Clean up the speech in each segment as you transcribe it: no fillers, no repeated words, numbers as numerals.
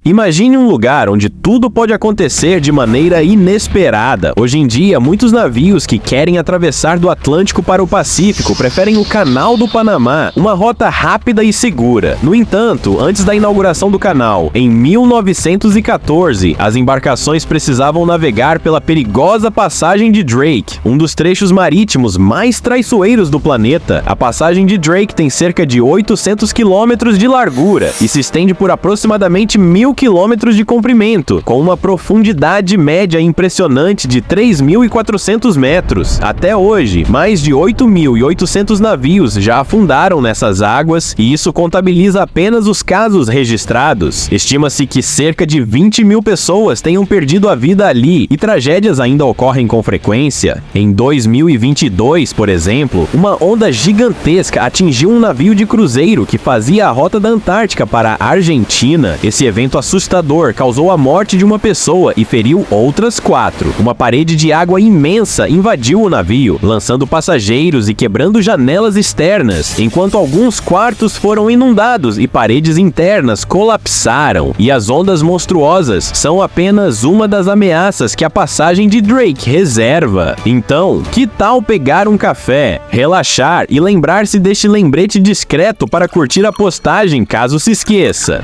Imagine um lugar onde tudo pode acontecer de maneira inesperada. Hoje em dia, muitos navios que querem atravessar do Atlântico para o Pacífico preferem o Canal do Panamá, uma rota rápida e segura. No entanto, antes da inauguração do canal, em 1914, as embarcações precisavam navegar pela perigosa Passagem de Drake, um dos trechos marítimos mais traiçoeiros do planeta. A Passagem de Drake tem cerca de 800 quilômetros de largura e se estende por aproximadamente 1.000 quilômetros de comprimento, com uma profundidade média impressionante de 3.400 metros. Até hoje, mais de 8.800 navios já afundaram nessas águas e isso contabiliza apenas os casos registrados. Estima-se que cerca de 20.000 pessoas tenham perdido a vida ali e tragédias ainda ocorrem com frequência. Em 2022, por exemplo, uma onda gigantesca atingiu um navio de cruzeiro que fazia a rota da Antártica para a Argentina. Esse evento assustador causou a morte de uma pessoa e feriu outras 4. Uma parede de água imensa invadiu o navio, lançando passageiros e quebrando janelas externas, enquanto alguns quartos foram inundados e paredes internas colapsaram. E as ondas monstruosas são apenas uma das ameaças que a Passagem de Drake reserva. Então, que tal pegar um café, relaxar e lembrar-se deste lembrete discreto para curtir a postagem caso se esqueça?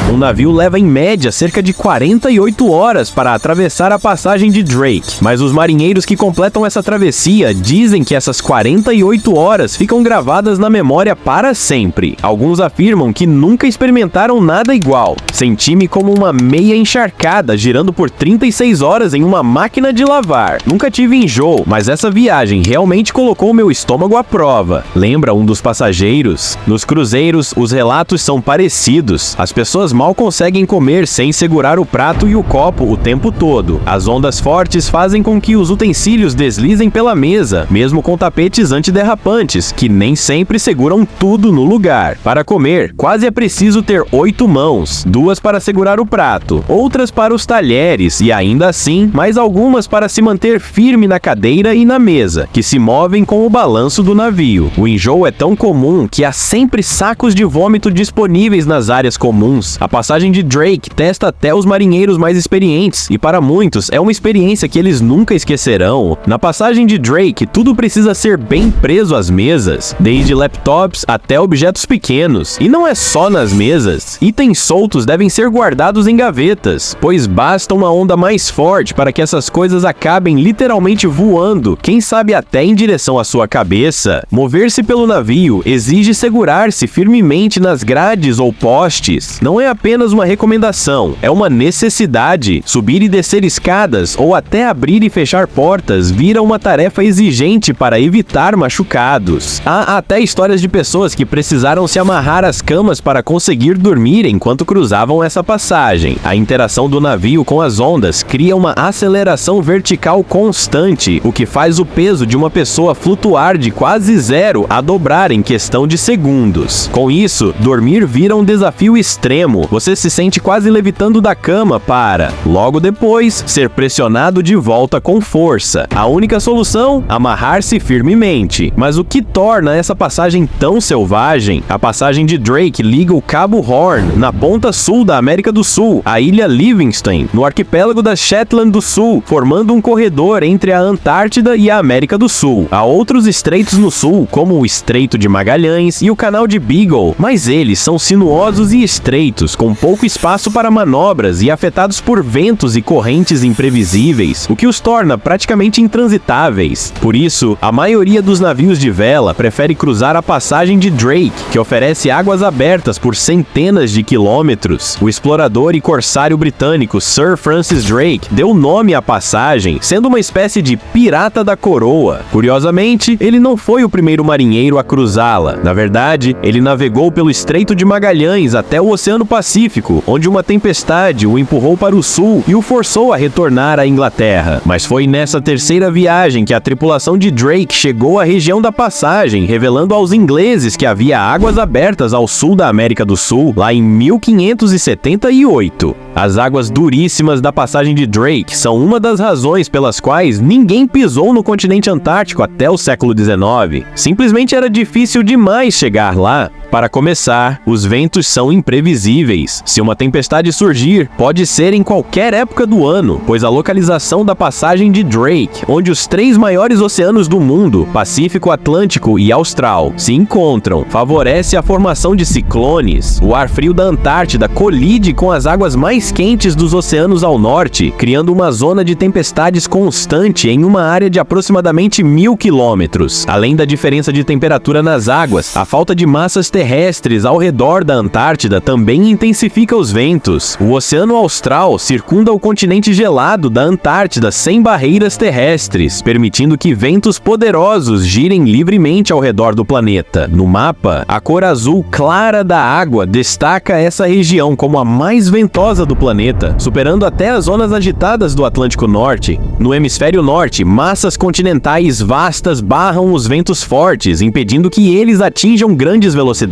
Um navio leva em média cerca de 48 horas para atravessar a Passagem de Drake, mas os marinheiros que completam essa travessia dizem que essas 48 horas ficam gravadas na memória para sempre. Alguns afirmam que nunca experimentaram nada igual. Senti-me como uma meia encharcada girando por 36 horas em uma máquina de lavar. Nunca tive enjoo, mas essa viagem realmente colocou meu estômago à prova, lembra um dos passageiros. Nos cruzeiros, os relatos são parecidos. As pessoas mal conseguem comer sem segurar o prato e o copo o tempo todo. As ondas fortes fazem com que os utensílios deslizem pela mesa, mesmo com tapetes antiderrapantes, que nem sempre seguram tudo no lugar. Para comer, quase é preciso ter 8 mãos, 2 para segurar o prato, outras para os talheres e ainda assim, mais algumas para se manter firme na cadeira e na mesa, que se movem com o balanço do navio. O enjoo é tão comum que há sempre sacos de vômito disponíveis nas áreas comuns. A Passagem de Drake testa até os marinheiros mais experientes e para muitos é uma experiência que eles nunca esquecerão. Na Passagem de Drake, tudo precisa ser bem preso às mesas, desde laptops até objetos pequenos. E não é só nas mesas. Itens soltos devem ser guardados em gavetas, pois basta uma onda mais forte para que essas coisas acabem literalmente voando, quem sabe até em direção à sua cabeça. Mover-se pelo navio exige segurar-se firmemente nas grades ou postes. Não é apenas uma recomendação, é uma necessidade. Subir e descer escadas ou até abrir e fechar portas vira uma tarefa exigente para evitar machucados. Há até histórias de pessoas que precisaram se amarrar às camas para conseguir dormir enquanto cruzavam essa passagem. A interação do navio com as ondas cria uma aceleração vertical constante, o que faz o peso de uma pessoa flutuar de quase zero a dobrar em questão de segundos. Com isso, dormir vira um desafio extremo. Você se sente quase levitando da cama para, logo depois, ser pressionado de volta com força. A única solução? Amarrar-se firmemente. Mas o que torna essa passagem tão selvagem? A Passagem de Drake liga o Cabo Horn, na ponta sul da América do Sul, à ilha Livingston, no arquipélago das Shetland do Sul, formando um corredor entre a Antártida e a América do Sul. Há outros estreitos no sul, como o Estreito de Magalhães e o Canal de Beagle, mas eles são sinuosos e estreitos, com pouco espaço para manobras e afetados por ventos e correntes imprevisíveis, o que os torna praticamente intransitáveis. Por isso, a maioria dos navios de vela prefere cruzar a Passagem de Drake, que oferece águas abertas por centenas de quilômetros. O explorador e corsário britânico Sir Francis Drake deu nome à passagem, sendo uma espécie de pirata da coroa. Curiosamente, ele não foi o primeiro marinheiro a cruzá-la. Na verdade, ele navegou pelo Estreito de Magalhães até o Oceano Pacífico, onde uma tempestade o empurrou para o sul e o forçou a retornar à Inglaterra. Mas foi nessa terceira viagem que a tripulação de Drake chegou à região da passagem, revelando aos ingleses que havia águas abertas ao sul da América do Sul, lá em 1578. As águas duríssimas da passagem de Drake são uma das razões pelas quais ninguém pisou no continente antártico até o século XIX. Simplesmente era difícil demais chegar lá. Para começar, os ventos são imprevisíveis. Se uma tempestade surgir, pode ser em qualquer época do ano, pois a localização da passagem de Drake, onde os 3 maiores oceanos do mundo, Pacífico, Atlântico e Austral, se encontram, favorece a formação de ciclones. O ar frio da Antártida colide com as águas mais quentes dos oceanos ao norte, criando uma zona de tempestades constante em uma área de aproximadamente 1000 quilômetros. Além da diferença de temperatura nas águas, a falta de massas terrestres ao redor da Antártida também intensifica os ventos. O Oceano Austral circunda o continente gelado da Antártida sem barreiras terrestres, permitindo que ventos poderosos girem livremente ao redor do planeta. No mapa, a cor azul clara da água destaca essa região como a mais ventosa do planeta, superando até as zonas agitadas do Atlântico Norte. No hemisfério norte, massas continentais vastas barram os ventos fortes, impedindo que eles atinjam grandes velocidades.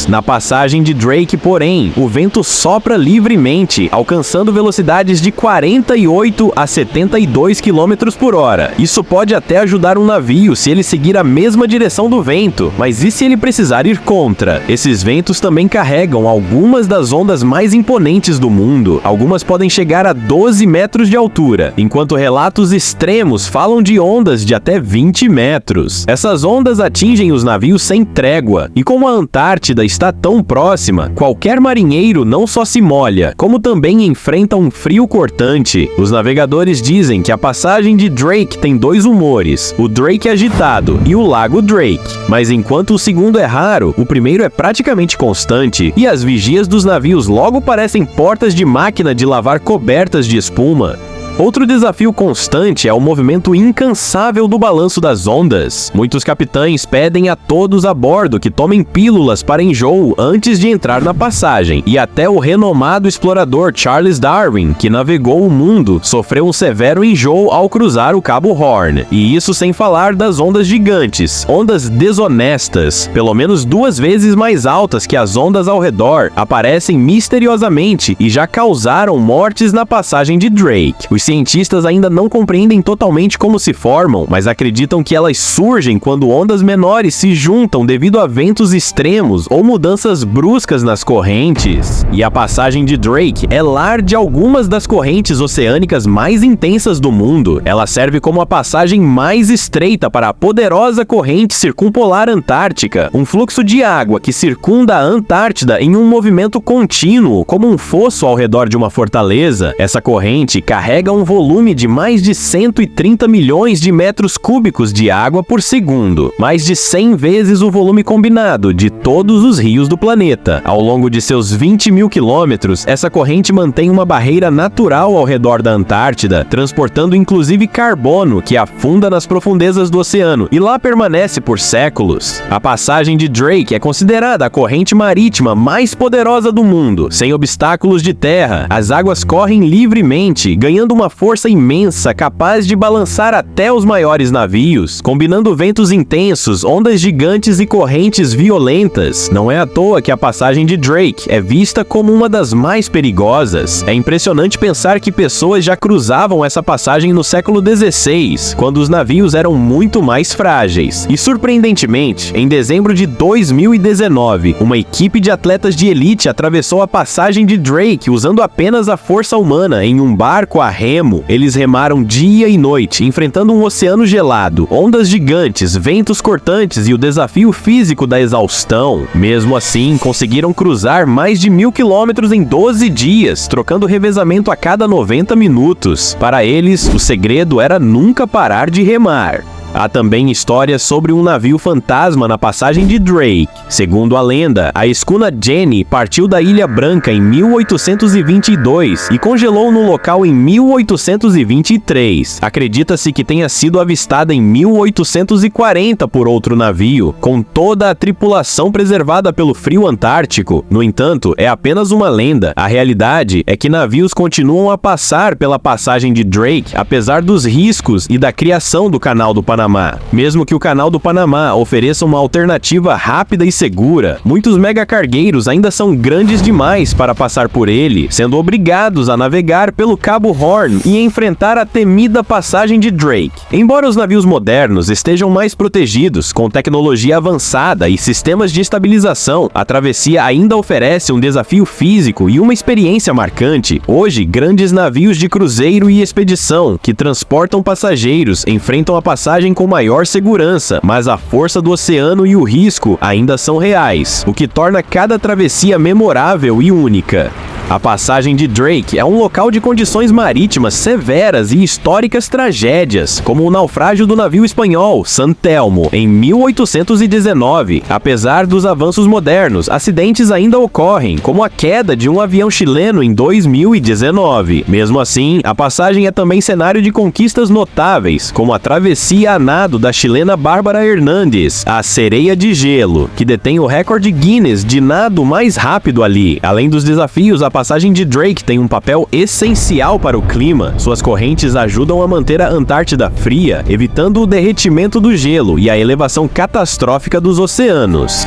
Na passagem de Drake, porém, o vento sopra livremente, alcançando velocidades de 48 a 72 km por hora. Isso pode até ajudar um navio se ele seguir a mesma direção do vento, mas e se ele precisar ir contra? Esses ventos também carregam algumas das ondas mais imponentes do mundo. Algumas podem chegar a 12 metros de altura, enquanto relatos extremos falam de ondas de até 20 metros. Essas ondas atingem os navios sem trégua, e como a Antártida está tão próxima, qualquer marinheiro não só se molha, como também enfrenta um frio cortante. Os navegadores dizem que a passagem de Drake tem 2 humores, o Drake agitado e o Lago Drake. Mas enquanto o segundo é raro, o primeiro é praticamente constante, e as vigias dos navios logo parecem portas de máquina de lavar cobertas de espuma. Outro desafio constante é o movimento incansável do balanço das ondas. Muitos capitães pedem a todos a bordo que tomem pílulas para enjoo antes de entrar na passagem, e até o renomado explorador Charles Darwin, que navegou o mundo, sofreu um severo enjoo ao cruzar o Cabo Horn. E isso sem falar das ondas gigantes, ondas desonestas, pelo menos 2 vezes mais altas que as ondas ao redor, aparecem misteriosamente e já causaram mortes na passagem de Drake. Os cientistas ainda não compreendem totalmente como se formam, mas acreditam que elas surgem quando ondas menores se juntam devido a ventos extremos ou mudanças bruscas nas correntes. E a passagem de Drake é lar de algumas das correntes oceânicas mais intensas do mundo. Ela serve como a passagem mais estreita para a poderosa corrente circumpolar antártica, um fluxo de água que circunda a Antártida em um movimento contínuo, como um fosso ao redor de uma fortaleza. Essa corrente carrega um volume de mais de 130 milhões de metros cúbicos de água por segundo, mais de 100 vezes o volume combinado de todos os rios do planeta. Ao longo de seus 20 mil quilômetros, essa corrente mantém uma barreira natural ao redor da Antártida, transportando inclusive carbono que afunda nas profundezas do oceano e lá permanece por séculos. A passagem de Drake é considerada a corrente marítima mais poderosa do mundo. Sem obstáculos de terra, as águas correm livremente, ganhando uma força imensa capaz de balançar até os maiores navios, combinando ventos intensos, ondas gigantes e correntes violentas. Não é à toa que a passagem de Drake é vista como uma das mais perigosas. É impressionante pensar que pessoas já cruzavam essa passagem no século XVI, quando os navios eram muito mais frágeis. E surpreendentemente, em dezembro de 2019, uma equipe de atletas de elite atravessou a passagem de Drake usando apenas a força humana em um barco a remo. Eles remaram dia e noite, enfrentando um oceano gelado, ondas gigantes, ventos cortantes e o desafio físico da exaustão. Mesmo assim, conseguiram cruzar mais de 1000 quilômetros em 12 dias, trocando revezamento a cada 90 minutos. Para eles, o segredo era nunca parar de remar. Há também histórias sobre um navio fantasma na passagem de Drake. Segundo a lenda, a escuna Jenny partiu da Ilha Branca em 1822 e congelou no local em 1823. Acredita-se que tenha sido avistada em 1840 por outro navio, com toda a tripulação preservada pelo frio antártico. No entanto, é apenas uma lenda. A realidade é que navios continuam a passar pela passagem de Drake, apesar dos riscos e da criação do Canal do Panamá. Panamá. Mesmo que o Canal do Panamá ofereça uma alternativa rápida e segura, muitos megacargueiros ainda são grandes demais para passar por ele, sendo obrigados a navegar pelo Cabo Horn e enfrentar a temida passagem de Drake. Embora os navios modernos estejam mais protegidos, com tecnologia avançada e sistemas de estabilização, a travessia ainda oferece um desafio físico e uma experiência marcante. Hoje, grandes navios de cruzeiro e expedição que transportam passageiros enfrentam a passagem com maior segurança, mas a força do oceano e o risco ainda são reais, o que torna cada travessia memorável e única. A passagem de Drake é um local de condições marítimas severas e históricas tragédias, como o naufrágio do navio espanhol San Telmo em 1819. Apesar dos avanços modernos, acidentes ainda ocorrem, como a queda de um avião chileno em 2019. Mesmo assim, a passagem é também cenário de conquistas notáveis, como a travessia a nado da chilena Bárbara Hernández, a Sereia de Gelo, que detém o recorde Guinness de nado mais rápido ali. Além dos desafios, a passagem de Drake tem um papel essencial para o clima. Suas correntes ajudam a manter a Antártida fria, evitando o derretimento do gelo e a elevação catastrófica dos oceanos.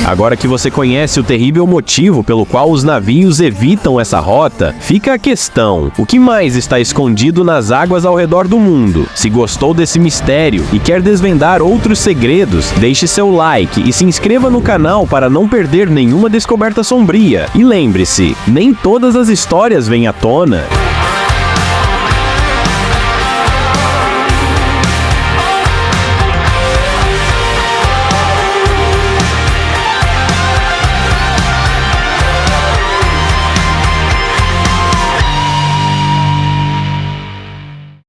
Agora que você conhece o terrível motivo pelo qual os navios evitam essa rota, fica a questão: o que mais está escondido nas águas ao redor do mundo? Se gostou desse mistério e quer desvendar outros segredos, deixe seu like e se inscreva no canal para não perder nenhuma descoberta sombria. E lembre-se, nem todas as histórias vêm à tona.